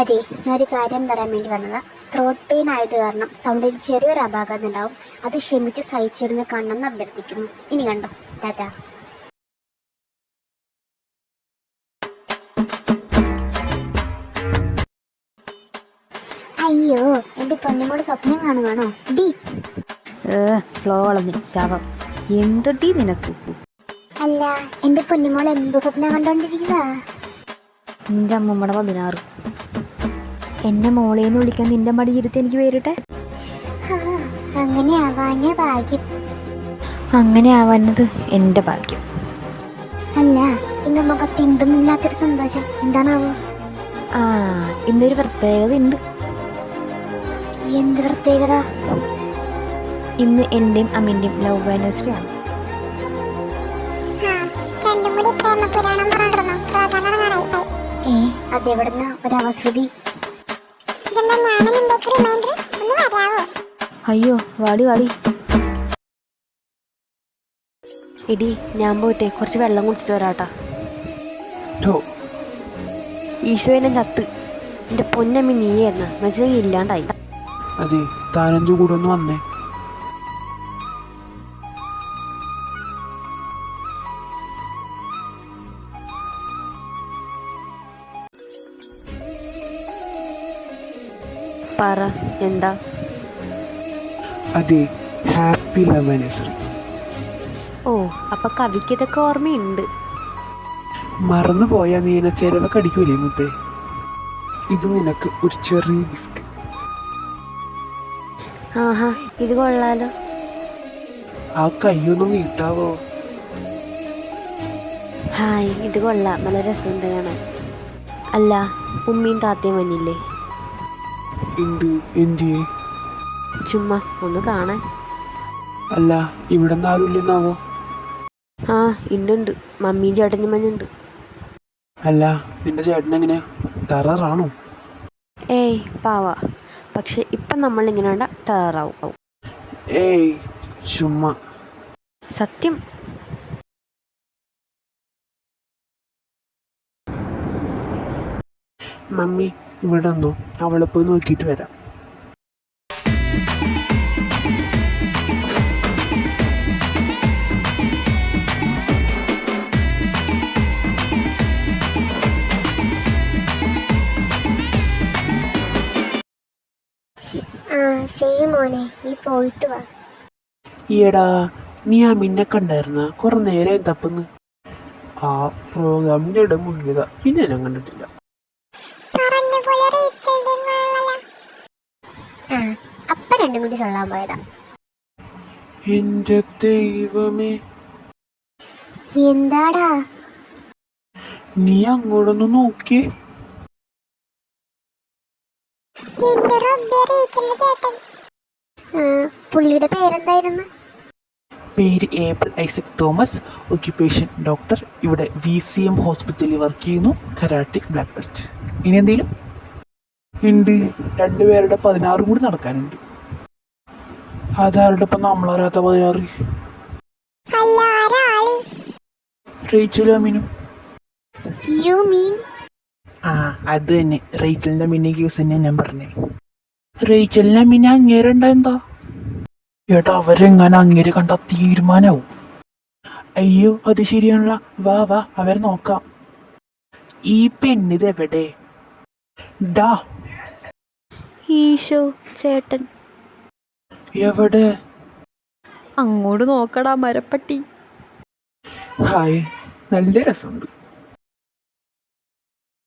അതെ, ഞാനൊരു കാര്യം പറയാൻ വേണ്ടി വന്നതാ. ത്രോട്ട് പെയിൻ ആയത് കാരണം സൗണ്ടിൽ ചെറിയൊരു അപാകത ഉണ്ടാവും. അത് ക്ഷമിച്ച് സഹിച്ചിരുന്ന് കാണണമെന്ന് അഭ്യർത്ഥിക്കുന്നു. ഇനി കണ്ടോ, ടാറ്റാ. അയ്യോ, എന്റെ പൊന്നുമോട് സ്വപ്നം കാണുവാണോ ഡി? ഫ്ലോ കളഞ്ഞ് ശാപം. എന്തൊട്ടി നിനക്ക്? അല്ല, എന്റെ പൊന്നുമോൾ എന്തോ സ്വപ്നം കണ്ടോണ്ടിരിക്കുക. നിന്റെ അമ്മമ്മയുടെ 16. എന്നെ മോളേന്ന് വിളിക്കാൻ നിന്റെ മടിയിരുത്തി എനിക്ക് പേരിട്ടെ. അങ്ങനെ ആവാനേ ഭാഗ്യം. അങ്ങനെ ആവാനത് എൻ്റെ ഭാഗ്യം. അല്ല, ഇന്ന് മുഖത്ത് എന്തൊന്നുമില്ലാത്തൊരു സന്തോഷം, എന്താണാവോ? ആ, ഇന്നൊരു പ്രത്യേകത ഉണ്ട്. എന്ത് പ്രത്യേകത? ഇന്ന് എൻ്റെയും അമ്മേൻ്റെയും ലവ് ആനിവേഴ്സറി ആണ്. അതെവിടുന്ന ഒരവസൃതി? അയ്യോ, വാടി വാടി. എടി, ഞാൻ പോയിട്ടെ കുറച്ച് വെള്ളം കുടിച്ചിട്ട് വരാട്ടാ. ഈശോനെ ചത്ത്. എൻ്റെ പൊന്നമ്മ നീയായിരുന്നു, മനസ്സിലെങ്കിൽ ഇല്ലാണ്ടായി. അതെ, താനഞ്ചു കൂടെ ഒന്ന് വന്നേ. പറ, എന്താ? അതെ, ഹാപ്പി ലവ് ആനിവേഴ്സറി. ഓ, അപ്പൊ കവിക്ക് ഇതൊക്കെ ഓർമ്മയുണ്ട്. മറന്നു പോയാ നീന ചെലവൊക്കെ അടിക്കൂലേ മുത്തേ? ഇത് നിനക്ക് ഒരു ചെറിയ ഗിഫ്റ്റ്. ആഹാ, ഇത് കൊള്ളാലോ. ആ കയ്യൊന്നും നീട്ടാവോ? ഹായ്, ഇത് കൊള്ളാം, നല്ല രസമുണ്ട് കാണാൻ. അല്ല, ഉമ്മയും താത്തയും വന്നില്ലേ? ഉണ്ട്. എന്തിയേ? ചുമ്മാ ഒന്ന് കാണാൻ. അല്ല, ഇവിടെ നിന്ന് ആരുമില്ലെന്നാവോ? ആ, ഉണ്ട്. മമ്മിയും ചേട്ടനും മഞ്ഞുണ്ട്. അല്ല, നിന്റെ ചേട്ടൻ എങ്ങനെയാ, ടെററാണോ? ഏയ്, പാവാ. പക്ഷെ ഇപ്പം നമ്മളിങ്ങനെ വേണ്ട ടെററാവും. ഏയ്, ചുമ്മാ. സത്യം. മമ്മി ഇവിടെ വന്നോ, അവളെ പോയി നോക്കിയിട്ട് വരാം. ആ, ശരി മോനെ, നീ പോയിട്ട് വാ. ഈടാ, നീ ആ മിന്നെ കണ്ടായിരുന്ന? കുറെ നേരം തപ്പുന്നു. ആ പ്രോഗ്രാമിൻ്റെ ഇടം മുങ്ങിയതാ, പിന്നെ ഞാൻ കണ്ടിട്ടില്ല. ആ, അപ്പ രണ്ടും കൂടി ചൊല്ലാൻ പോയതാ. എന്റെ ദൈവമേ, എന്താടാ? നീ അങ്ങോട്ടൊന്ന് നോക്കിയേ. പുള്ളിയുടെ പേരെന്തായിരുന്നു? പേര് able Isaac Thomas. Occupation doctor. ഇവിടെ VCM ഹോസ്പിറ്റലിൽ വർക്ക് ചെയ്യുന്നു. കരാട്ടിക് ബ്ലാക്ക് ബെൽറ്റ്. ഇനി എന്തെങ്കിലും ഉണ്ട്? 2 പേരുടെ 16 കൂടി നടക്കാനുണ്ട്. അതാരുടെ ഇപ്പം നമ്മളറിയാത്ത 16? റേച്ചലും അമീനും. You mean? ആ, അത് തന്നെ, റേച്ചലിൻ്റെ മിനി കേസ് തന്നെ ഞാൻ പറഞ്ഞേ. റേച്ചലിൻ്റെ മിനി അങ്ങേരുണ്ട എന്താ ഏട്ടാ? അവരെങ്ങനെ അങ്ങേര് കണ്ട തീരുമാനാവും. അയ്യോ, അത് ശരിയാണല്ലോ. വാ വാ, അവരെ നോക്കാം. ഈ പെണ്ണിത് എവിടെ? ഡാ, ഈശോ, ചേട്ടൻ എവിടെ? അങ്ങോട്ട് നോക്കടാ മരപ്പട്ടി. ഹായ്, നല്ല രസമുണ്ട്.